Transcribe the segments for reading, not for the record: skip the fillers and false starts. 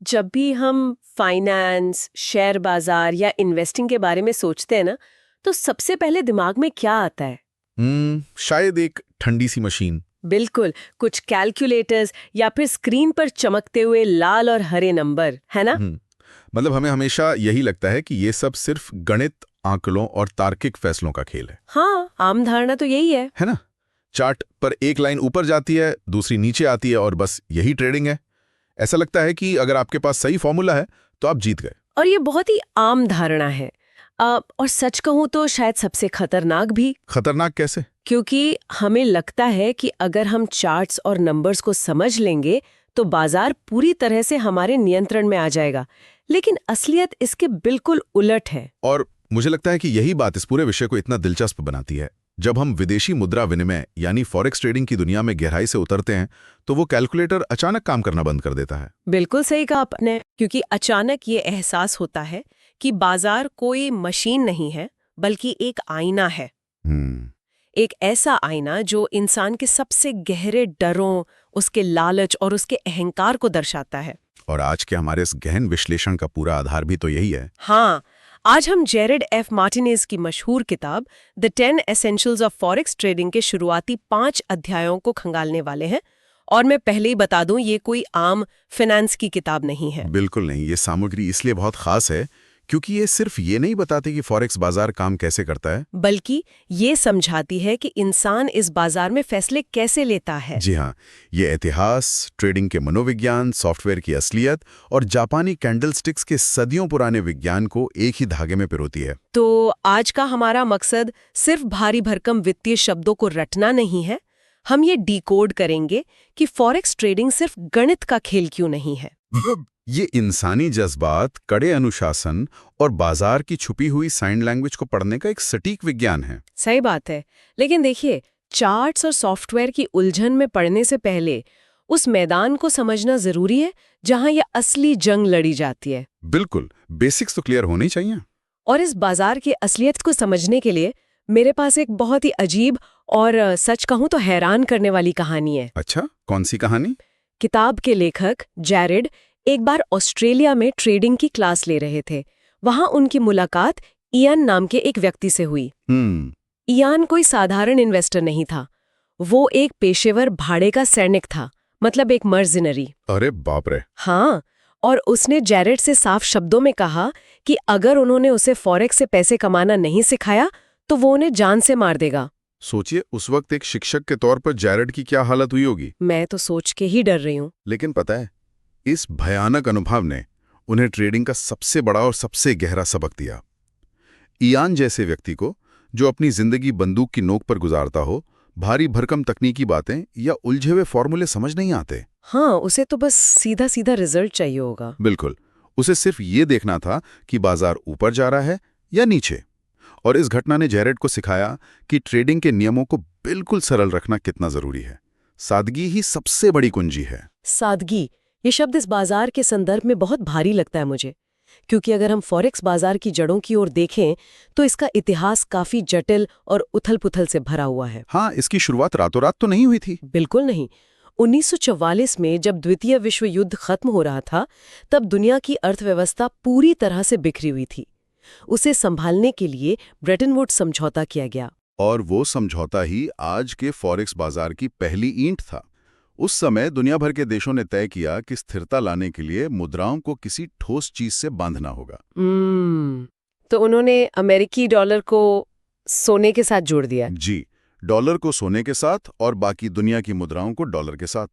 जब भी हम फाइनेंस, शेयर बाजार या इन्वेस्टिंग के बारे में सोचते हैं ना, तो सबसे पहले दिमाग में क्या आता है? शायद एक ठंडी सी मशीन। बिल्कुल, कुछ कैलकुलेटर्स या फिर स्क्रीन पर चमकते हुए लाल और हरे नंबर, है ना? मतलब हमें हमेशा यही लगता है कि ये सब सिर्फ गणित, आंकड़ों और तार्किक फैसलों का खेल है। हाँ, आम धारणा तो यही है ना? चार्ट पर एक लाइन ऊपर जाती है, दूसरी नीचे आती है और बस यही ट्रेडिंग है। ऐसा लगता है कि अगर आपके पास सही फॉर्मूला है तो आप जीत गए। और ये बहुत ही आम धारणा है। और सच कहूं तो शायद सबसे खतरनाक भी। खतरनाक कैसे? क्योंकि हमें लगता है कि अगर हम चार्ट्स और नंबर्स को समझ लेंगे तो बाजार पूरी तरह से हमारे नियंत्रण में आ जाएगा, लेकिन असलियत इसके बिल्कुल उलट है। और मुझे लगता है कि यही बात इस पूरे विषय को इतना दिलचस्प बनाती है। जब हम विदेशी मुद्रा विनिमय यानी फॉरेक्स ट्रेडिंग की दुनिया में गहराई से उतरते हैं तो वो कैलकुलेटर अचानक काम करना बंद कर देता है। बिल्कुल सही कहा आपने, क्योंकि अचानक ये एहसास होता है कि बाजार कोई मशीन नहीं है, बल्कि एक आईना है। एक ऐसा आईना जो इंसान के सबसे गहरे डरों, उसके लालच और उसके अहंकार को दर्शाता है। और आज के हमारे इस गहन विश्लेषण का पूरा आधार भी तो यही है। हाँ, आज हम जेरेड एफ मार्टिनेज की मशहूर किताब the 10 essentials of forex trading के शुरुआती 5 अध्यायों को खंगालने वाले हैं। और मैं पहले ही बता दूं, ये कोई आम फाइनेंस की किताब नहीं है। बिल्कुल नहीं। ये सामग्री इसलिए बहुत खास है क्योंकि ये सिर्फ ये नहीं बताती कि फॉरेक्स बाजार काम कैसे करता है, बल्कि ये समझाती है कि इंसान इस बाजार में फैसले कैसे लेता है। जी हाँ, ये इतिहास, ट्रेडिंग के मनोविज्ञान, सॉफ्टवेयर की असलियत और जापानी कैंडलस्टिक्स के सदियों पुराने विज्ञान को एक ही धागे में पिरोती है। तो आज का हमारा मकसद सिर्फ भारी भरकम वित्तीय शब्दों को रटना नहीं है। हम ये डिकोड करेंगे कि फॉरेक्स ट्रेडिंग सिर्फ गणित का खेल क्यों नहीं है। ये इंसानी जज्बात, कड़े अनुशासन और बाजार की छुपी हुई साइन लैंग्वेज को पढ़ने का एक सटीक विज्ञान है। सही बात है, लेकिन देखिए, चार्ट्स और सॉफ्टवेयर की उलझन में पड़ने से पहले उस मैदान को समझना जरूरी है जहां ये असली जंग लड़ी जाती है। बिल्कुल, बेसिक्स तो क्लियर होनी चाहिए। और इस बाजार की असलियत को समझने के लिए मेरे पास एक बहुत ही अजीब और सच कहूं तो हैरान करने वाली कहानी है। अच्छा, कौन सी कहानी? किताब के लेखक जेरेड एक बार ऑस्ट्रेलिया में ट्रेडिंग की क्लास ले रहे थे। वहां उनकी मुलाकात इयान नाम के एक व्यक्ति से हुई। इयान कोई साधारण इन्वेस्टर नहीं था, वो एक पेशेवर भाड़े का सैनिक था, मतलब एक मर्जिनरी। अरे बाप रे! हाँ, और उसने जेरेड से साफ शब्दों में कहा कि अगर उन्होंने उसे फॉरेक्स से पैसे कमाना नहीं सिखाया तो वो उन्हें जान से मार देगा। सोचिए, उस वक्त एक शिक्षक के तौर पर जेरेड की क्या हालत हुई होगी। मैं तो सोच के ही डर रही हूँ। लेकिन पता है, इस भयानक अनुभव ने उन्हें ट्रेडिंग का सबसे बड़ा और सबसे गहरा सबक दिया। इयान जैसे व्यक्ति को, जो अपनी जिंदगी बंदूक की नोक पर गुजारता हो, भारी भरकम तकनीकी बातें या उलझे हुए फॉर्मूले समझ नहीं आते। हाँ, उसे तो बस सीधा सीधा रिजल्ट चाहिए होगा। बिल्कुल, उसे सिर्फ ये देखना था कि बाजार ऊपर जा रहा है या नीचे। और इस घटना ने जेरेड को सिखाया कि ट्रेडिंग के नियमों को बिल्कुल सरल रखना कितना जरूरी है। सादगी ही सबसे बड़ी कुंजी है। सादगी, ये शब्द इस बाजार के संदर्भ में बहुत भारी लगता है मुझे, क्योंकि अगर हम फॉरेक्स बाजार की जड़ों की ओर देखें तो इसका इतिहास काफी जटिल और उथल-पुथल से भरा हुआ है। हाँ, इसकी शुरुआत रातों रात तो नहीं हुई थी। बिल्कुल नहीं। 1944 में जब द्वितीय विश्व युद्ध खत्म हो रहा था, तब दुनिया की अर्थव्यवस्था पूरी तरह से बिखरी हुई थी। उसे संभालने के लिए ब्रेटन वुड्स समझौता किया गया। और वो समझौता ही आज के फॉरेक्स बाजार की पहली ईंट था। उस समय दुनिया भर के देशों ने तय किया कि स्थिरता लाने के लिए मुद्राओं को किसी ठोस चीज से बांधना होगा। तो उन्होंने अमेरिकी डॉलर को सोने के साथ जोड़ दिया। जी, डॉलर को सोने के साथ और बाकी दुनिया की मुद्राओं को डॉलर के साथ।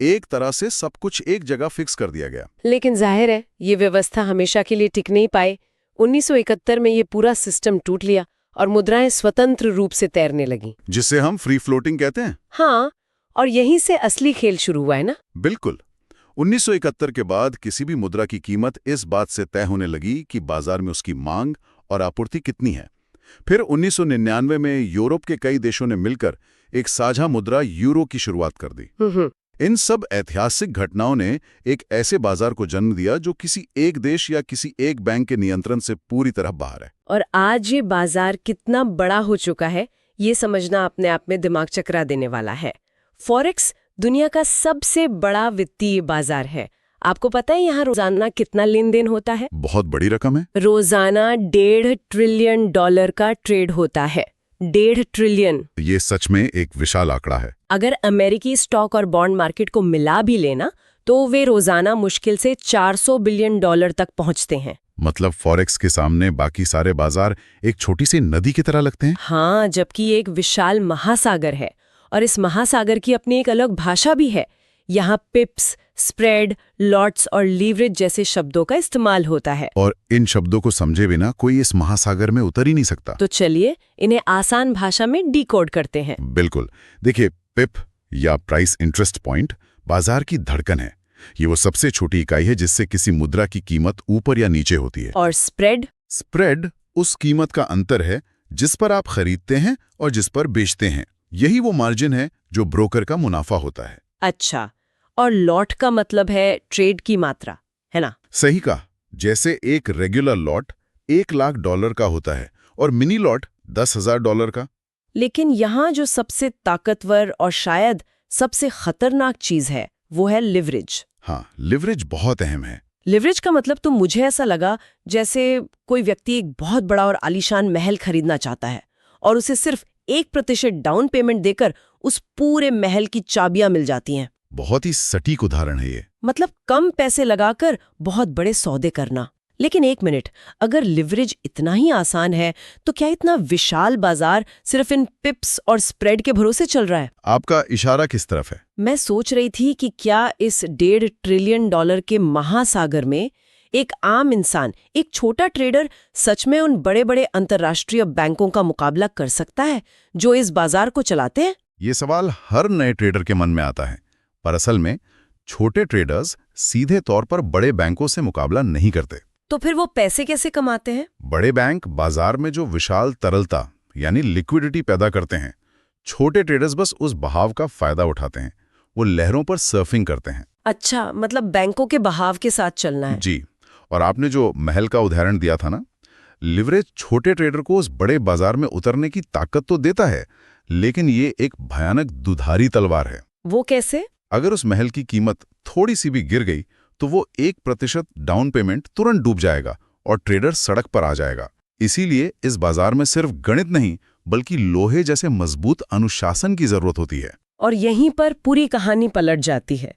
एक तरह से सब कुछ एक जगह फिक्स कर दिया गया। लेकिन जाहिर है, ये व्यवस्था हमेशा के लिए टिक नहीं पाई। 1971 में ये पूरा सिस्टम टूट लिया और मुद्राएं स्वतंत्र रूप से तैरने लगीं, जिसे हम फ्री फ्लोटिंग कहते हैं। हाँ, और यहीं से असली खेल शुरू हुआ है ना। बिल्कुल। 1971 के बाद किसी भी मुद्रा की कीमत इस बात से तय होने लगी कि बाजार में उसकी मांग और आपूर्ति कितनी है। फिर 1999 में यूरोप के कई देशों ने मिलकर एक साझा मुद्रा यूरो की शुरुआत कर दी। इन सब ऐतिहासिक घटनाओं ने एक ऐसे बाजार को जन्म दिया जो किसी एक देश या किसी एक बैंक के नियंत्रण से पूरी तरह बाहर है। और आज ये बाजार कितना बड़ा हो चुका है, ये समझना अपने आप में दिमाग चकरा देने वाला है। फॉरेक्स दुनिया का सबसे बड़ा वित्तीय बाजार है। आपको पता है यहाँ रोजाना कितना लेन देन होता है? बहुत बड़ी रकम है। रोजाना $1.5 ट्रिलियन का ट्रेड होता है। 1.5 ट्रिलियन। ये सच में एक विशाल आंकड़ा है। अगर अमेरिकी स्टॉक और बॉन्ड मार्केट को मिला भी लेना तो वे रोजाना मुश्किल से $400 बिलियन तक पहुंचते हैं। मतलब फॉरेक्स के सामने बाकी सारे बाजार एक छोटी सी नदी की तरह लगते हैं। हाँ, जबकि ये एक विशाल महासागर है और इस महासागर की अपनी एक अलग भाषा भी है। यहाँ पिप्स, स्प्रेड, लॉट्स और लीवरेज जैसे शब्दों का इस्तेमाल होता है। और इन शब्दों को समझे बिना कोई इस महासागर में उतर ही नहीं सकता। तो चलिए इन्हें आसान भाषा में डिकोड करते हैं। बिल्कुल। देखिए, पिप या प्राइस इंटरेस्ट पॉइंट बाजार की धड़कन है। ये वो सबसे छोटी इकाई है जिससे किसी मुद्रा की कीमत ऊपर या नीचे होती है। और स्प्रेड? स्प्रेड उस कीमत का अंतर है जिस पर आप खरीदते हैं और जिस पर बेचते हैं। यही वो मार्जिन है जो ब्रोकर का मुनाफा होता है। अच्छा, और लॉट का मतलब है ट्रेड की मात्रा, है ना? सही कहा। जैसे एक रेगुलर लॉट $1,00,000 का होता है और मिनी लॉट $10,000 का। लेकिन यहाँ जो सबसे ताकतवर और शायद सबसे खतरनाक चीज है वो है लिवरेज। हाँ, लिवरेज बहुत अहम है। लिवरेज का मतलब तो मुझे ऐसा लगा जैसे कोई व्यक्ति एक बहुत बड़ा और आलीशान महल खरीदना चाहता है और उसे सिर्फ 1% डाउन पेमेंट देकर उस पूरे महल की चाबियां मिल जाती हैं। बहुत ही सटीक उदाहरण है ये। मतलब कम पैसे लगाकर बहुत बड़े सौदे करना। लेकिन एक मिनट, अगर लिवरेज इतना ही आसान है तो क्या इतना विशाल बाजार सिर्फ इन पिप्स और स्प्रेड के भरोसे चल रहा है? आपका इशारा किस तरफ है? मैं सोच रही थी कि क्या इस $1.5 ट्रिलियन के महासागर में एक आम इंसान, एक छोटा ट्रेडर सच में उन बड़े बड़े अंतर्राष्ट्रीय बैंकों का मुकाबला कर सकता है जो इस बाजार को चलाते हैं? ये सवाल हर नए ट्रेडर के मन में आता है, पर असल में छोटे ट्रेडर्स सीधे तौर पर बड़े बैंकों से मुकाबला नहीं करते। तो फिर वो पैसे कैसे कमाते हैं? बड़े बैंक बाजार में जो विशाल तरलता यानी लिक्विडिटी पैदा करते हैं, छोटे ट्रेडर्स बस उस बहाव का फायदा उठाते हैं। वो लहरों पर सर्फिंग करते हैं। अच्छा, मतलब बैंकों के बहाव के साथ चलना है। जी। और आपने जो महल का उदाहरण दिया था ना, लिवरेज छोटे ट्रेडर को उस बड़े बाजार में उतरने की ताकत तो देता है, लेकिन ये एक भयानक दुधारी तलवार है। वो कैसे? अगर उस महल की कीमत थोड़ी सी भी गिर गई तो वो 1% डाउन पेमेंट तुरंत डूब जाएगा और ट्रेडर सड़क पर आ जाएगा। इसीलिए इस बाजार में सिर्फ गणित नहीं बल्कि लोहे जैसे मजबूत अनुशासन की जरूरत होती है। और यहीं पर पूरी कहानी पलट जाती है।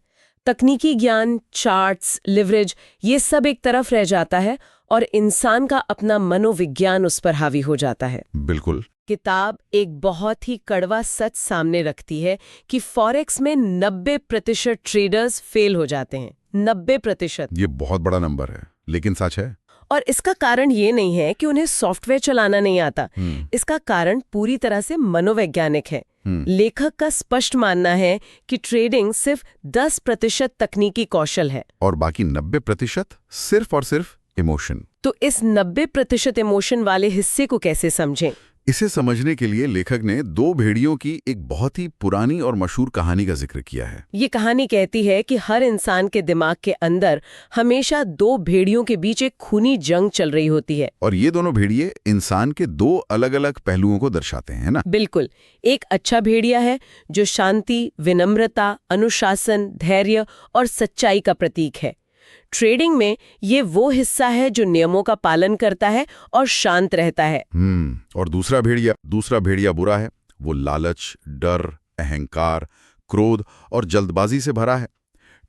तकनीकी ज्ञान, चार्ट्स, लिवरेज, ये सब एक तरफ रह जाता है और इंसान का अपना मनोविज्ञान उस पर हावी हो जाता है। बिल्कुल। किताब एक बहुत ही कड़वा सच सामने रखती है कि फॉरेक्स में 90% ट्रेडर्स फेल हो जाते हैं। 90%। ये बहुत बड़ा नंबर है, लेकिन सच है। और इसका कारण ये नहीं है कि उन्हें सॉफ्टवेयर चलाना नहीं आता। इसका कारण पूरी तरह से मनोवैज्ञानिक है। लेखक का स्पष्ट मानना है कि ट्रेडिंग सिर्फ 10% तकनीकी कौशल है और बाकी 90% सिर्फ और सिर्फ इमोशन। तो इस 90% इमोशन वाले हिस्से को कैसे समझें? इसे समझने के लिए लेखक ने 2 भेड़ियों की एक बहुत ही पुरानी और मशहूर कहानी का जिक्र किया है। ये कहानी कहती है कि हर इंसान के दिमाग के अंदर हमेशा 2 भेड़ियों के बीच एक खूनी जंग चल रही होती है। और ये दोनों भेड़िए इंसान के 2 अलग-अलग पहलुओं को दर्शाते हैं, ना? बिल्कुल। एक अच्छा भेड़िया है जो शांति, विनम्रता, अनुशासन, धैर्य और सच्चाई का प्रतीक है। ट्रेडिंग में ये वो हिस्सा है जो नियमों का पालन करता है और शांत रहता है। और दूसरा भेड़िया बुरा है। वो लालच, डर, अहंकार, क्रोध और जल्दबाजी से भरा है।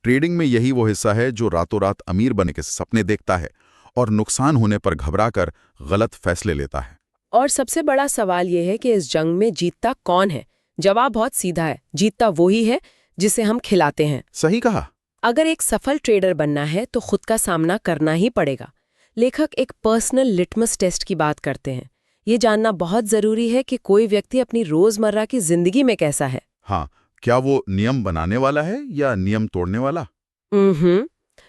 ट्रेडिंग में यही वो हिस्सा है जो रातों रात अमीर बनने के सपने देखता है और नुकसान होने पर घबराकर गलत फैसले लेता है। और सबसे बड़ा सवाल यह है कि इस जंग में जीतता कौन है? जवाब बहुत सीधा है, जीतता वो ही है जिसे हम खिलाते हैं। सही कहा। अगर एक सफल ट्रेडर बनना है तो खुद का सामना करना ही पड़ेगा। लेखक एक पर्सनल लिटमस टेस्ट की बात करते हैं। ये जानना बहुत जरूरी है कि कोई व्यक्ति अपनी रोजमर्रा की जिंदगी में कैसा है। हाँ, क्या वो नियम बनाने वाला है या नियम तोड़ने वाला?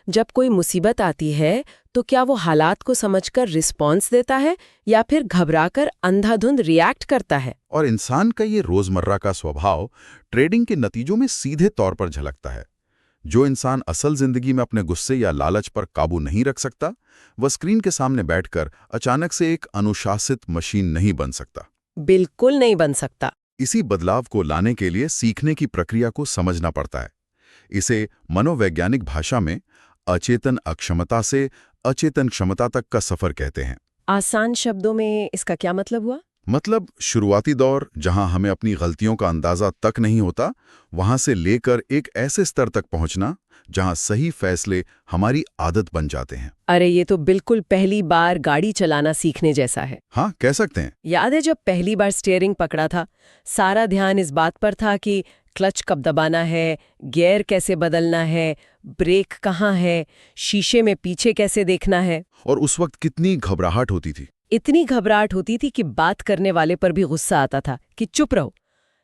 जब कोई मुसीबत आती है तो क्या वो हालात को समझकर रिस्पॉन्स देता है या फिर घबराकर अंधाधुंध रिएक्ट करता है? और इंसान का ये रोजमर्रा का स्वभाव ट्रेडिंग के नतीजों में सीधे तौर पर झलकता है। जो इंसान असल जिंदगी में अपने गुस्से या लालच पर काबू नहीं रख सकता, वह स्क्रीन के सामने बैठकर अचानक से एक अनुशासित मशीन नहीं बन सकता। बिल्कुल नहीं बन सकता। इसी बदलाव को लाने के लिए सीखने की प्रक्रिया को समझना पड़ता है। इसे मनोवैज्ञानिक भाषा में अचेतन अक्षमता से अचेतन क्षमता तक का सफर कहते हैं। आसान शब्दों में इसका क्या मतलब हुआ? मतलब शुरुआती दौर जहां हमें अपनी गलतियों का अंदाजा तक नहीं होता, वहां से लेकर एक ऐसे स्तर तक पहुंचना जहां सही फैसले हमारी आदत बन जाते हैं। अरे ये तो बिल्कुल पहली बार गाड़ी चलाना सीखने जैसा है। हाँ, कह सकते हैं। याद है जब पहली बार स्टीयरिंग पकड़ा था, सारा ध्यान इस बात पर था कि क्लच कब दबाना है, गियर कैसे बदलना है, ब्रेक कहाँ है, शीशे में पीछे कैसे देखना है। और उस वक्त कितनी घबराहट होती थी। इतनी घबराहट होती थी कि बात करने वाले पर भी गुस्सा आता था कि चुप रहो।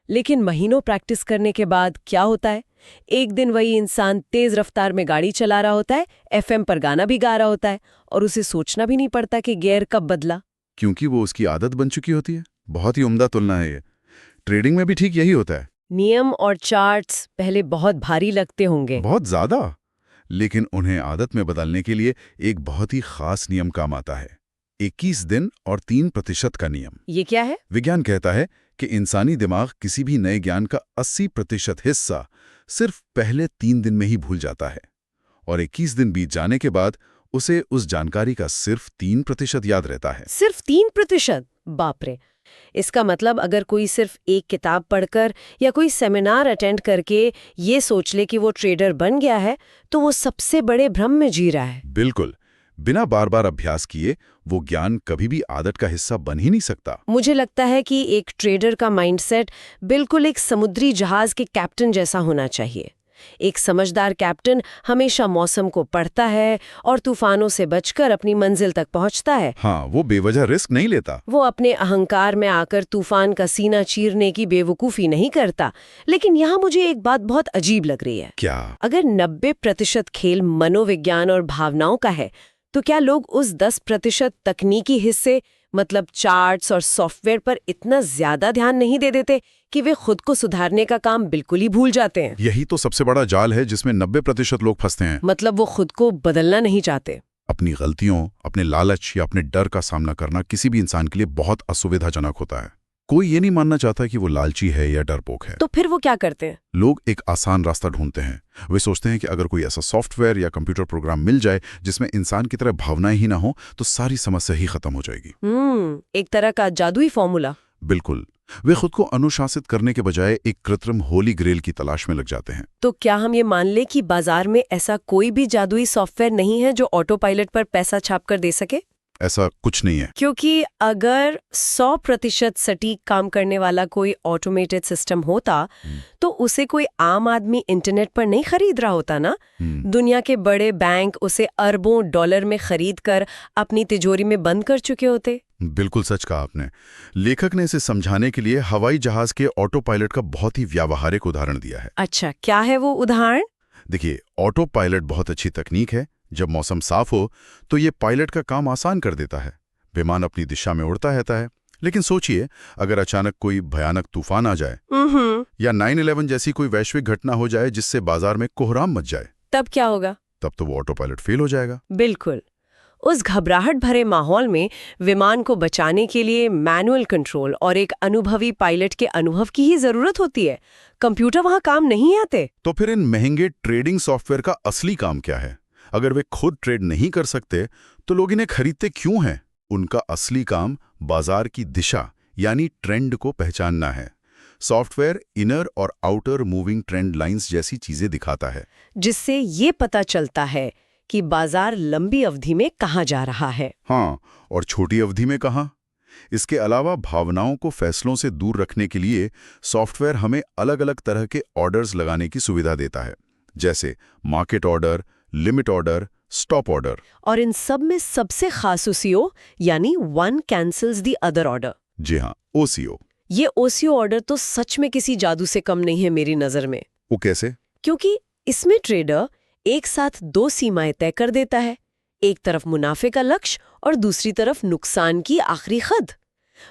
लेकिन महीनों प्रैक्टिस करने के बाद क्या होता है, एक दिन वही इंसान तेज रफ्तार में गाड़ी चला रहा होता है, एफएम पर गाना भी गा रहा होता है और उसे सोचना भी नहीं पड़ता कि गियर कब बदला। क्योंकि वो उसकी आदत बन चुकी होती है। बहुत ही उम्दा तुलना है ये। ट्रेडिंग में भी ठीक यही होता है। नियम और चार्ट्स पहले बहुत भारी लगते होंगे। बहुत ज्यादा। लेकिन उन्हें आदत में बदलने के लिए एक बहुत ही खास नियम काम आता है। 21 दिन और 3% का नियम। ये क्या है? विज्ञान कहता है कि इंसानी दिमाग किसी भी नए ज्ञान का 80% हिस्सा सिर्फ पहले 3 दिन में ही भूल जाता है और 21 दिन बीत जाने के बाद उसे उस जानकारी का सिर्फ 3% याद रहता है। सिर्फ 3%? बाप रे! इसका मतलब अगर कोई सिर्फ एक किताब पढ़कर या कोई सेमिनार अटेंड करके ये सोच ले कि वो ट्रेडर बन गया है, तो वो सबसे बड़े भ्रम में जी रहा है। बिल्कुल। बिना बार बार अभ्यास किए वो ज्ञान कभी भी आदत का हिस्सा बन ही नहीं सकता। मुझे लगता है कि एक ट्रेडर का माइंडसेट बिल्कुल एक समुद्री जहाज के कैप्टन जैसा होना चाहिए। एक समझदार कैप्टन हमेशा मौसम को पढ़ता है और तूफानों से बचकर अपनी मंजिल तक पहुंचता है। हाँ, वो बेवजह रिस्क नहीं लेता। वो अपने अहंकार में आकर तूफान का सीना चीरने की बेवकूफ़ी नहीं करता। लेकिन यहाँ मुझे एक बात बहुत अजीब लग रही है। क्या? अगर 90% खेल मनोविज्ञान और भावनाओं का है, तो क्या लोग उस 10% तकनीकी हिस्से मतलब चार्ट्स और सॉफ्टवेयर पर इतना ज्यादा ध्यान नहीं दे देते कि वे खुद को सुधारने का काम बिल्कुल ही भूल जाते हैं? यही तो सबसे बड़ा जाल है जिसमें 90% लोग फंसते हैं। मतलब वो खुद को बदलना नहीं चाहते। अपनी गलतियों, अपने लालच या अपने डर का सामना करना किसी भी इंसान के लिए बहुत असुविधाजनक होता है। कोई ये नहीं मानना चाहता कि वो लालची है या डरपोक है। तो फिर वो क्या करते हैं? लोग एक आसान रास्ता ढूंढते हैं। वे सोचते हैं कि अगर कोई ऐसा सॉफ्टवेयर या कंप्यूटर प्रोग्राम मिल जाए जिसमें इंसान की तरह भावनाएं ही ना हो, तो सारी समस्या ही खत्म हो जाएगी। एक तरह का जादुई फॉर्मूला। बिल्कुल। वे खुद को अनुशासित करने के बजाय एक कृत्रिम होली ग्रेल की तलाश में लग जाते हैं। तो क्या हम ये मान लें कि बाजार में ऐसा कोई भी जादुई सॉफ्टवेयर नहीं है जो ऑटो पायलट पर पैसा छाप कर दे सके? ऐसा कुछ नहीं है। क्योंकि अगर 100% सटीक काम करने वाला कोई ऑटोमेटेड सिस्टम होता, तो उसे कोई आम आदमी इंटरनेट पर नहीं खरीद रहा होता ना। दुनिया के बड़े बैंक उसे अरबों डॉलर में खरीद कर अपनी तिजोरी में बंद कर चुके होते। बिल्कुल सच कहा आपने। लेखक ने इसे समझाने के लिए हवाई जहाज के ऑटो पायलट का बहुत ही व्यावहारिक उदाहरण दिया है। अच्छा, क्या है वो उदाहरण? देखिए, ऑटो पायलट बहुत अच्छी तकनीक है। जब मौसम साफ हो तो ये पायलट का काम आसान कर देता है। विमान अपनी दिशा में उड़ता रहता है। लेकिन सोचिए, अगर अचानक कोई भयानक तूफान आ जाए या 9/11 जैसी कोई वैश्विक घटना हो जाए जिससे बाजार में कोहराम मच जाए, तब क्या होगा? तब तो वो ऑटो पायलट फेल हो जाएगा। बिल्कुल। उस घबराहट भरे माहौल में विमान को बचाने के लिए मैनुअल कंट्रोल और एक अनुभवी पायलट के अनुभव की ही जरूरत होती है। कंप्यूटर वहां काम नहीं आते। तो फिर इन महंगे ट्रेडिंग सॉफ्टवेयर का असली काम क्या है? अगर वे खुद ट्रेड नहीं कर सकते तो लोग इन्हें खरीदते क्यों हैं? उनका असली काम बाजार की दिशा यानी ट्रेंड को पहचानना है। सॉफ्टवेयर इनर और आउटर मूविंग ट्रेंड लाइंस जैसी चीजें दिखाता है, जिससे ये पता चलता है कि बाजार लंबी अवधि में कहाँ जा रहा है। हाँ, और छोटी अवधि में कहाँ। इसके अलावा भावनाओं को फैसलों से दूर रखने के लिए सॉफ्टवेयर हमें अलग अलग तरह के ऑर्डर्स लगाने की सुविधा देता है, जैसे market order, limit order, stop order. और इन सब में सबसे खास ओसीओ यानी one cancels the other order. जी हाँ, ओसीओ। ये ओसीओ ऑर्डर तो सच में किसी जादू से कम नहीं है मेरी नजर में। वो कैसे? क्योंकि इसमें ट्रेडर एक साथ 2 सीमाएं तय कर देता है, एक तरफ मुनाफे का लक्ष्य और दूसरी तरफ नुकसान की आखिरी हद।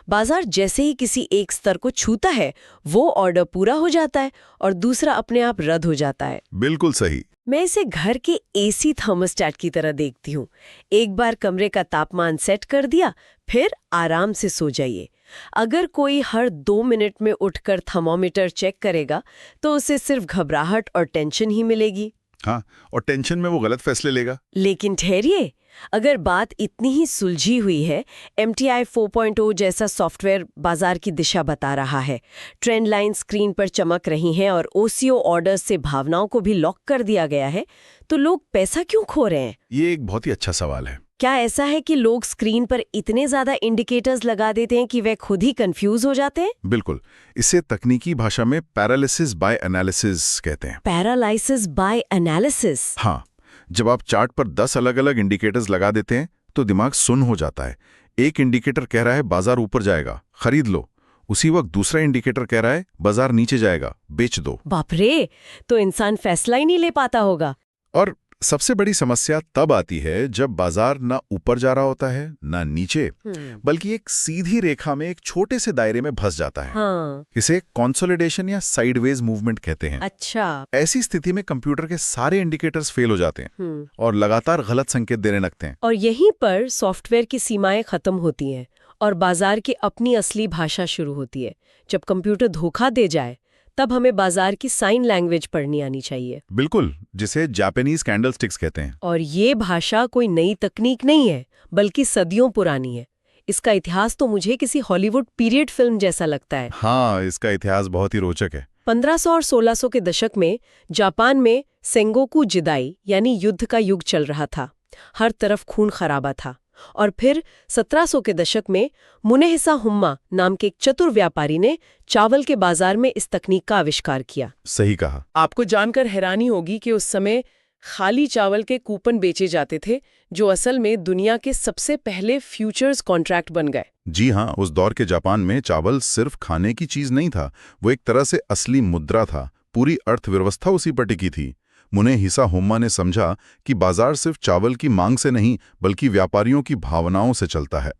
बाजार जैसे ही किसी एक स्तर को छूता है, वो ऑर्डर पूरा हो जाता है और दूसरा अपने आप रद्द हो जाता है। बिल्कुल सही। मैं इसे घर के एसी थर्मोस्टेट की तरह देखती हूँ। एक बार कमरे का तापमान सेट कर दिया, फिर आराम से सो जाइए। अगर कोई हर 2 मिनट में उठकर थर्मोमीटर चेक करेगा, तो उसे सिर्फ घबराहट और टेंशन ही मिलेगी। हाँ, और टेंशन में वो गलत फैसले लेगा। लेकिन ठहरिए, अगर बात इतनी ही सुलझी हुई है, MTI 4.0 जैसा सॉफ्टवेयर बाजार की दिशा बता रहा है, ट्रेंड लाइन स्क्रीन पर चमक रही हैं और OCO ऑर्डर्स से भावनाओं को भी लॉक कर दिया गया है, तो लोग पैसा क्यों खो रहे हैं? ये एक बहुत ही अच्छा सवाल है। क्या ऐसा है कि लोग स्क्रीन पर इतने ज्यादा इंडिकेटर्स लगा देते हैं कि वे खुद ही कंफ्यूज हो जाते हैं? बिल्कुल, इसे तकनीकी भाषा में पैरालिसिस बाय एनालिसिस कहते हैं। Paralysis by analysis? हाँ, जब आप चार्ट पर 10 अलग-अलग इंडिकेटर्स लगा देते हैं तो दिमाग सुन्न हो जाता है। एक इंडिकेटर कह रहा है बाजार ऊपर जाएगा, खरीद लो। उसी वक्त दूसरा इंडिकेटर कह रहा है बाजार नीचे जाएगा, बेच दो। बाप रे, तो इंसान फैसला ही नहीं ले पाता होगा। और सबसे बड़ी समस्या तब आती है जब बाजार ना ऊपर जा रहा होता है ना नीचे, बल्कि एक सीधी रेखा में एक छोटे से दायरे में फंस जाता है। हाँ। इसे कंसोलिडेशन या साइडवेज मूवमेंट कहते हैं। अच्छा। ऐसी स्थिति में कंप्यूटर के सारे इंडिकेटर्स फेल हो जाते हैं और लगातार गलत संकेत देने लगते हैं। और यहीं पर सॉफ्टवेयर की सीमाएं खत्म होती हैं और बाजार की अपनी असली भाषा शुरू होती है। जब कंप्यूटर धोखा दे जाए तब हमें बाजार की साइन लैंग्वेज पढ़नी आनी चाहिए। बिल्कुल, जिसे जापानीज कैंडलस्टिक्स कहते हैं। और ये भाषा कोई नई तकनीक नहीं है, बल्कि सदियों पुरानी है। इसका इतिहास तो मुझे किसी हॉलीवुड पीरियड फिल्म जैसा लगता है। हाँ, इसका इतिहास बहुत ही रोचक है। 1500 और 1600 के दशक में जापान में सेंगोकू जिदाई यानी युद्ध का युग चल रहा था। हर तरफ खून खराबा था। और फिर 1700 के दशक में मुनेहिसा हुम्मा नाम के एक चतुर व्यापारी ने चावल के बाजार में इस तकनीक का आविष्कार किया। सही कहा। आपको जानकर हैरानी होगी कि उस समय खाली चावल के कूपन बेचे जाते थे, जो असल में दुनिया के सबसे पहले फ्यूचर्स कॉन्ट्रैक्ट बन गए। जी हाँ, उस दौर के जापान में चावल सिर्फ खाने की चीज नहीं था, वो एक तरह से असली मुद्रा था। पूरी अर्थव्यवस्था उसी पर टिकी थी। मुनेहिसा हुम्मा ने समझा कि बाजार सिर्फ चावल की मांग से नहीं बल्कि व्यापारियों की भावनाओं से चलता है।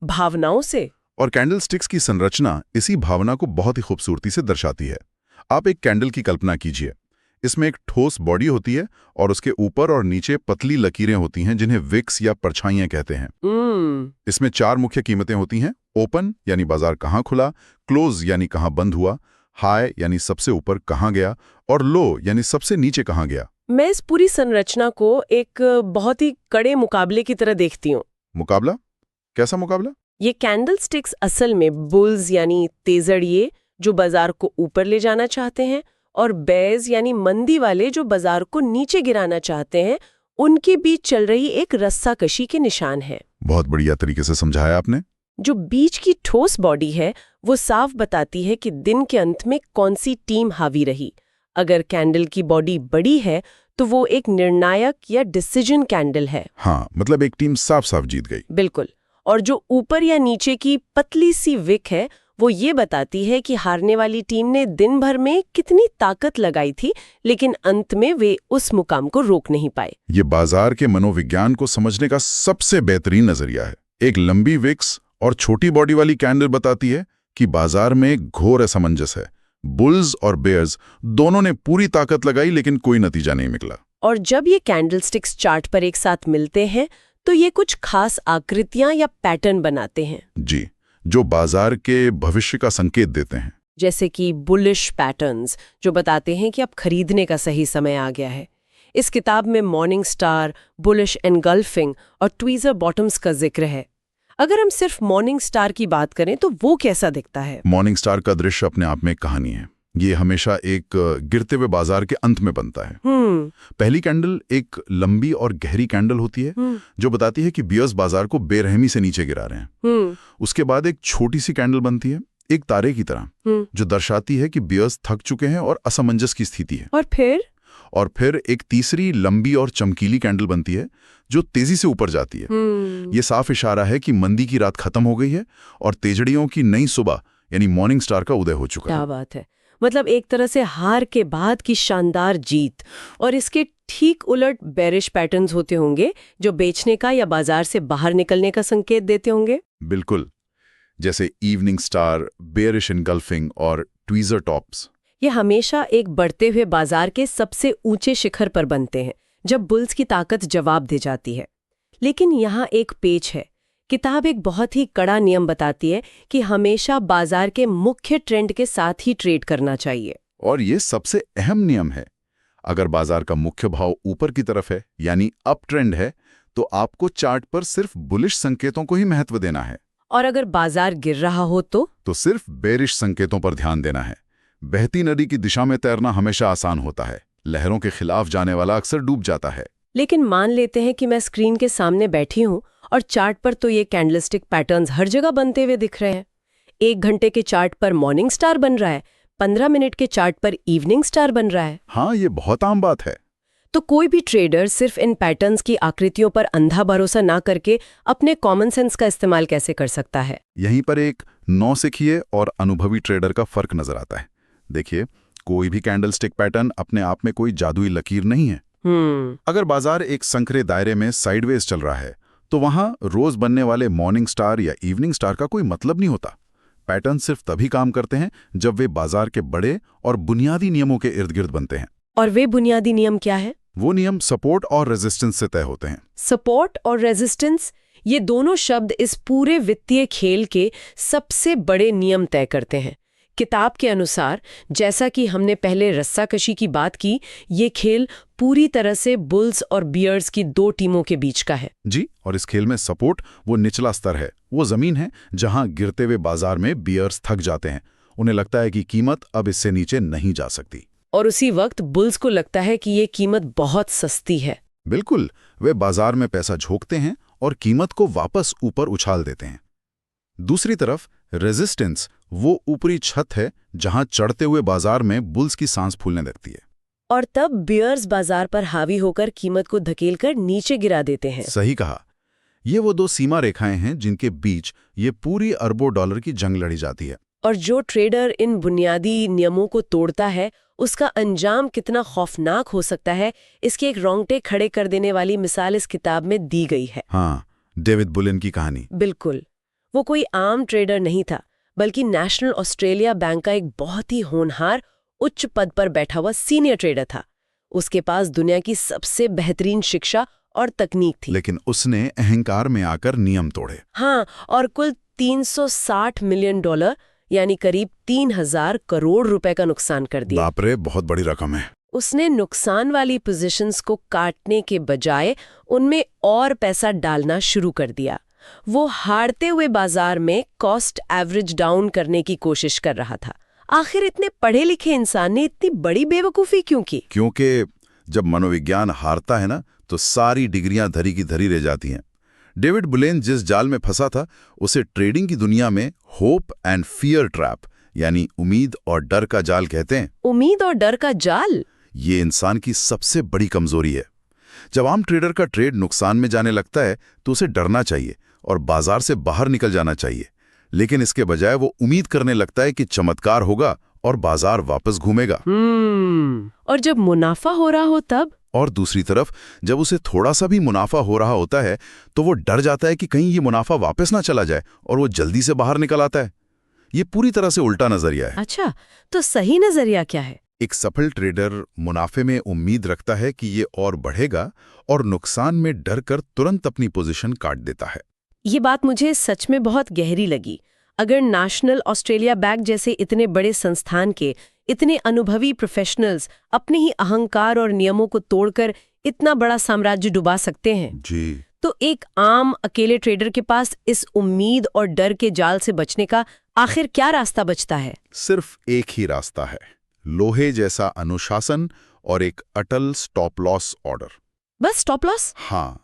भावनाओं से? और कैंडलस्टिक्स की संरचना इसी भावना को बहुत ही खूबसूरती से दर्शाती है। आप एक कैंडल की कल्पना कीजिए। इसमें एक ठोस बॉडी होती है और उसके ऊपर और नीचे पतली लकीरें होती हैं जिन्हें विक्स या परछाइयां कहते हैं। इसमें 4 मुख्य कीमतें होती हैं। ओपन यानी बाजार कहाँ खुला, क्लोज यानी कहाँ बंद हुआ, हाई यानी सबसे ऊपर कहाँ गया और लो यानी सबसे नीचे कहाँ गया। मैं इस पूरी संरचना को एक बहुत ही कड़े मुकाबले की तरह देखती हूँ। मुकाबला? कैसा मुकाबला? ये कैंडलस्टिक्स असल में बुल्स यानी तेजड़िए जो बाजार को ऊपर ले जाना चाहते हैं और बेयर्स यानी मंदी वाले जो बाजार को नीचे गिराना चाहते हैं, उनके बीच चल रही एक रस्साकशी के निशान है। बहुत बढ़िया तरीके से समझाया आपने। जो बीच की ठोस बॉडी है वो साफ बताती है कि दिन के अंत में कौन सी टीम हावी रही। अगर कैंडल की बॉडी बड़ी है तो वो एक निर्णायक या डिसीजन कैंडल है। हाँ, मतलब एक टीम साफ साफ जीत गई। बिल्कुल। और जो ऊपर या नीचे की पतली सी विक है वो ये बताती है कि हारने वाली टीम ने दिन भर में कितनी ताकत लगाई थी, लेकिन अंत में वे उस मुकाम को रोक नहीं पाए। ये बाजार के मनोविज्ञान को समझने का सबसे बेहतरीन नजरिया है। एक लंबी विक्स और छोटी बॉडी वाली कैंडल बताती है कि बाजार में घोर असमंजस है। बुल्स और बेयर्स दोनों ने पूरी ताकत लगाई लेकिन कोई नतीजा नहीं निकला। और जब ये कैंडलस्टिक्स चार्ट पर एक साथ मिलते हैं तो ये कुछ खास आकृतियां या पैटर्न बनाते हैं। जी, जो बाजार के भविष्य का संकेत देते हैं। जैसे कि बुलिश पैटर्न्स जो बताते हैं कि अब खरीदने का सही समय आ गया है। इस किताब में मॉर्निंग स्टार, बुलिश एनगल्फिंग और ट्वीजर बॉटम्स का जिक्र है। अगर हम सिर्फ मॉर्निंग स्टार की बात करें तो वो कैसा दिखता है? मॉर्निंग स्टार का दृश्य अपने आप में एक कहानी है। ये हमेशा एक गिरते हुए बाजार के अंत में बनता है। पहली कैंडल एक लंबी और गहरी कैंडल होती है जो बताती है कि बियर्स बाजार को बेरहमी से नीचे गिरा रहे हैं। उसके बाद एक छोटी सी कैंडल बनती है, एक तारे की तरह, जो दर्शाती है कि बियर्स थक चुके हैं और असमंजस की स्थिति है। और फिर एक तीसरी लंबी और चमकीली कैंडल बनती है जो तेजी से ऊपर जाती है। ये साफ इशारा है कि मंदी की रात खत्म हो गई है और तेजड़ियों की नई सुबह यानी मॉर्निंग स्टार का उदय हो चुका है। क्या बात है। मतलब एक तरह से हार के बाद की शानदार जीत। और इसके ठीक उलट बेरिश पैटर्न्स होते होंगे जो बेचने का या बाजार से बाहर निकलने का संकेत देते होंगे। बिल्कुल, जैसे इवनिंग स्टार, बेरिश एनगल्फिंग और ट्वीजर टॉप्स। ये हमेशा एक बढ़ते हुए बाजार के सबसे ऊंचे शिखर पर बनते हैं जब बुल्स की ताकत जवाब दे जाती है। लेकिन यहाँ एक पेच है। किताब एक बहुत ही कड़ा नियम बताती है कि हमेशा बाजार के मुख्य ट्रेंड के साथ ही ट्रेड करना चाहिए। और ये सबसे अहम नियम है। अगर बाजार का मुख्य भाव ऊपर की तरफ है यानी अप ट्रेंड है तो आपको चार्ट पर सिर्फ बुलिश संकेतों को ही महत्व देना है। और अगर बाजार गिर रहा हो तो सिर्फ बेरिश संकेतों पर ध्यान देना है। बहती नदी की दिशा में तैरना हमेशा आसान होता है, लहरों के खिलाफ जाने वाला अक्सर डूब जाता है। लेकिन मान लेते हैं कि मैं स्क्रीन के सामने बैठी हूं और चार्ट पर तो ये कैंडलस्टिक पैटर्न्स हर जगह बनते हुए दिख रहे हैं। 1 घंटे के चार्ट पर मॉर्निंग स्टार बन रहा है, 15 मिनट के चार्ट पर इवनिंग स्टार बन रहा है। हाँ, ये बहुत आम बात है। तो कोई भी ट्रेडर सिर्फ इन पैटर्न्स की आकृतियों पर अंधा भरोसा ना करके अपने कॉमन सेंस का इस्तेमाल कैसे कर सकता है? यहीं पर एक नौसिखिए और अनुभवी ट्रेडर का फर्क नजर आता है। देखिए, कोई भी कैंडलस्टिक पैटर्न अपने आप में कोई जादुई लकीर नहीं है। अगर बाजार एक संकरे दायरे में साइडवेज चल रहा है तो वहां रोज बनने वाले मॉर्निंग स्टार या इवनिंग स्टार का कोई मतलब नहीं होता। पैटर्न सिर्फ तभी काम करते हैं जब वे बाजार के बड़े और बुनियादी नियमों के इर्द गिर्द बनते हैं। और वे बुनियादी नियम क्या है? वो नियम सपोर्ट और रेजिस्टेंस से तय होते हैं। सपोर्ट और रेजिस्टेंस, ये दोनों शब्द इस पूरे वित्तीय खेल के सबसे बड़े नियम तय करते हैं। किताब के अनुसार, जैसा कि हमने पहले रस्साकशी की बात की, ये खेल पूरी तरह से बुल्स और बियर्स की 2 टीमों के बीच का है। जी, और इस खेल में सपोर्ट वो निचला स्तर है, वो जमीन है जहां गिरते हुए बाजार में बियर्स थक जाते हैं। उन्हें लगता है कि कीमत अब इससे नीचे नहीं जा सकती। और उसी वक्त बुल्स को लगता है कि ये कीमत बहुत सस्ती है। बिल्कुल, वे बाजार में पैसा झोंकते हैं और कीमत को वापस ऊपर उछाल देते हैं। दूसरी तरफ रेजिस्टेंस वो ऊपरी छत है जहां चढ़ते हुए बाजार में बुल्स की सांस फूलने लगती है। और तब बियर्स बाजार पर हावी होकर कीमत को धकेलकर नीचे गिरा देते हैं। सही कहा। ये वो 2 सीमा रेखाएं हैं जिनके बीच ये पूरी अरबों डॉलर की जंग लड़ी जाती है। और जो ट्रेडर इन बुनियादी नियमों को तोड़ता है, उसका अंजाम कितना खौफनाक हो सकता है, इसके एक रोंगटे खड़े कर देने वाली मिसाल इस किताब में दी गई है। हाँ, डेविड बुलिन की कहानी। बिल्कुल, वो कोई आम ट्रेडर नहीं था, बल्कि नेशनल ऑस्ट्रेलिया बैंक का एक बहुत ही होनहार, उच्च पद पर बैठा हुआ सीनियर ट्रेडर था। उसके पास दुनिया की सबसे बेहतरीन शिक्षा और तकनीक थी। लेकिन उसने अहंकार में आकर नियम तोड़े। हाँ, और कुल $360 मिलियन यानी करीब 3000 करोड़ रुपए का नुकसान कर दिया। बाप रे, बहुत बड़ी रकम है। उसने नुकसान वाली पोजीशंस को काटने के बजाय उनमें और पैसा डालना शुरू कर दिया। वो हारते हुए बाजार में कॉस्ट एवरेज डाउन करने की कोशिश कर रहा था। आखिर इतने पढ़े लिखे इंसान ने इतनी बड़ी बेवकूफ़ी क्यों की? क्योंकि जब मनोविज्ञान हारता है ना, तो सारी डिग्रियां धरी की धरी रह जाती हैं। डेविड बुलेन जिस जाल में फंसा था, उसे ट्रेडिंग की दुनिया में होप एंड फियर ट्रैप यानी उम्मीद और डर का जाल कहते हैं। उम्मीद और डर का जाल? ये इंसान की सबसे बड़ी कमजोरी है। जब आम ट्रेडर का ट्रेड नुकसान में जाने लगता है तो उसे डरना चाहिए और बाजार से बाहर निकल जाना चाहिए। लेकिन इसके बजाय वो उम्मीद करने लगता है कि चमत्कार होगा और बाजार वापस घूमेगा। और जब मुनाफा हो रहा हो तब? और दूसरी तरफ जब उसे थोड़ा सा भी मुनाफा हो रहा होता है तो वो डर जाता है कि कहीं ये मुनाफा वापस ना चला जाए और वो जल्दी से बाहर निकल आता है। ये पूरी तरह से उल्टा नजरिया है। अच्छा, तो सही नजरिया क्या है? एक सफल ट्रेडर मुनाफे में उम्मीद रखता है कि ये और बढ़ेगा और नुकसान में डर कर तुरंत अपनी पोजीशन काट देता है। ये बात मुझे सच में बहुत गहरी लगी। अगर नेशनल ऑस्ट्रेलिया बैंक जैसे इतने बड़े संस्थान के इतने अनुभवी प्रोफेशनल्स अपने ही अहंकार और नियमों को तोड़कर इतना बड़ा साम्राज्य डुबा सकते हैं जी, तो एक आम अकेले ट्रेडर के पास इस उम्मीद और डर के जाल से बचने का आखिर क्या रास्ता बचता है? सिर्फ एक ही रास्ता है, लोहे जैसा अनुशासन और एक अटल स्टॉप लॉस ऑर्डर। बस स्टॉप लॉस? हाँ,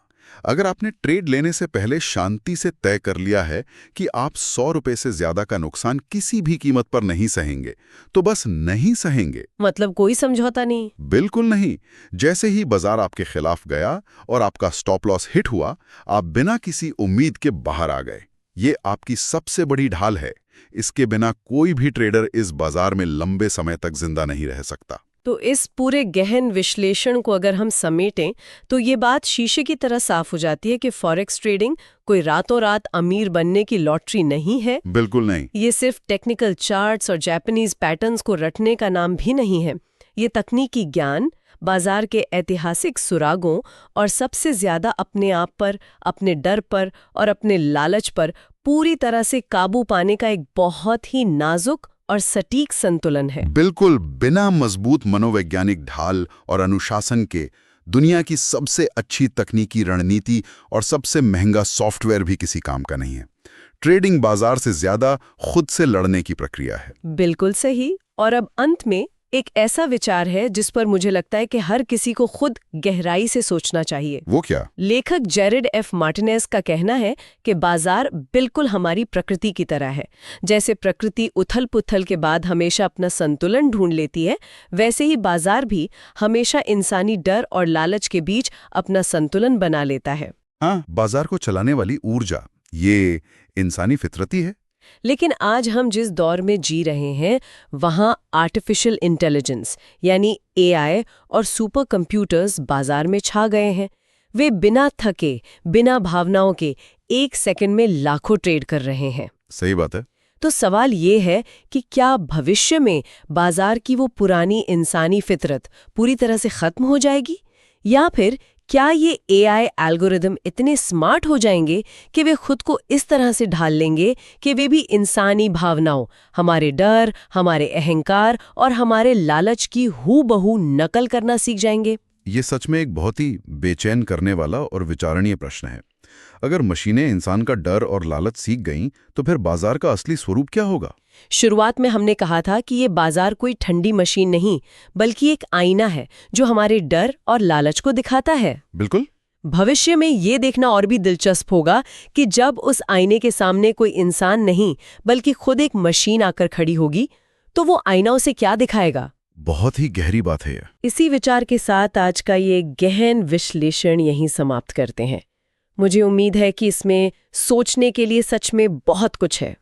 अगर आपने ट्रेड लेने से पहले शांति से तय कर लिया है कि आप 100 रुपए से ज्यादा का नुकसान किसी भी कीमत पर नहीं सहेंगे, तो बस नहीं सहेंगे। मतलब कोई समझौता नहीं? बिल्कुल नहीं। जैसे ही बाजार आपके खिलाफ गया और आपका स्टॉप लॉस हिट हुआ, आप बिना किसी उम्मीद के बाहर आ गए। ये आपकी सबसे बड़ी ढाल है। इसके बिना कोई भी ट्रेडर इस बाजार में लंबे समय तक जिंदा नहीं रह सकता। तो इस पूरे गहन विश्लेषण को अगर हम समेटें तो ये बात शीशे की तरह साफ हो जाती है कि फॉरेक्स ट्रेडिंग कोई रातों रात अमीर बनने की लॉटरी नहीं है। बिल्कुल नहीं। ये सिर्फ टेक्निकल चार्ट्स और जापानीज पैटर्न्स को रटने का नाम भी नहीं है। ये तकनीकी ज्ञान, बाजार के ऐतिहासिक सुरागों और सबसे ज्यादा अपने आप पर, अपने डर पर और अपने लालच पर पूरी तरह से काबू पाने का एक बहुत ही नाजुक और सटीक संतुलन है। बिल्कुल बिना मजबूत मनोवैज्ञानिक ढाल और अनुशासन के दुनिया की सबसे अच्छी तकनीकी रणनीति और सबसे महंगा सॉफ्टवेयर भी किसी काम का नहीं है। ट्रेडिंग बाजार से ज्यादा खुद से लड़ने की प्रक्रिया है। बिल्कुल सही। और अब अंत में एक ऐसा विचार है जिस पर मुझे लगता है कि हर किसी को खुद गहराई से सोचना चाहिए। वो क्या? लेखक जेरेड एफ मार्टिनेज का कहना है कि बाजार बिल्कुल हमारी प्रकृति की तरह है। जैसे प्रकृति उथल-पुथल के बाद हमेशा अपना संतुलन ढूंढ लेती है, वैसे ही बाजार भी हमेशा इंसानी डर और लालच के बीच अपना संतुलन बना लेता है। हाँ, बाजार को चलाने वाली ऊर्जा ये इंसानी फितरती है। लेकिन आज हम जिस दौर में जी रहे हैं वहाँ आर्टिफिशियल इंटेलिजेंस यानी AI और सुपर कंप्यूटर्स बाजार में छा गए हैं। वे बिना थके, बिना भावनाओं के 1 सेकंड में लाखों ट्रेड कर रहे हैं। सही बात है। तो सवाल ये है कि क्या भविष्य में बाजार की वो पुरानी इंसानी फितरत पूरी तरह से खत्म हो जाएगी, या फिर क्या ये AI एल्गोरिदम इतने स्मार्ट हो जाएंगे कि वे खुद को इस तरह से ढाल लेंगे कि वे भी इंसानी भावनाओं, हमारे डर, हमारे अहंकार और हमारे लालच की हूबहू नकल करना सीख जाएंगे? ये सच में एक बहुत ही बेचैन करने वाला और विचारणीय प्रश्न है। अगर मशीनें इंसान का डर और लालच सीख गईं, तो फिर बाजार का असली स्वरूप क्या होगा? शुरुआत में हमने कहा था कि ये बाजार कोई ठंडी मशीन नहीं, बल्कि एक आईना है जो हमारे डर और लालच को दिखाता है। बिल्कुल। भविष्य में ये देखना और भी दिलचस्प होगा कि जब उस आईने के सामने कोई इंसान नहीं, बल्कि खुद एक मशीन आकर खड़ी होगी, तो वो आईना उसे क्या दिखाएगा? बहुत ही गहरी बात है ये। इसी विचार के साथ आज का ये गहन विश्लेषण यहीं समाप्त करते हैं। मुझे उम्मीद है कि इसमें सोचने के लिए सच में बहुत कुछ है।